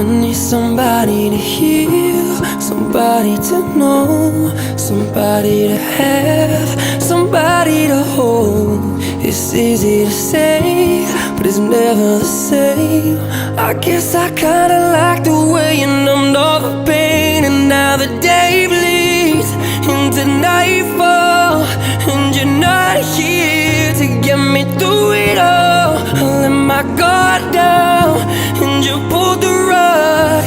need somebody to heal, somebody to know, somebody to have, somebody to hold. It's easy to say, but it's never the same. I guess I kinda like the way you numbed all the pain. And now the day bleeds into nightfall, and you're not here to get me through it all. I let my guard down, and you pulled the rug.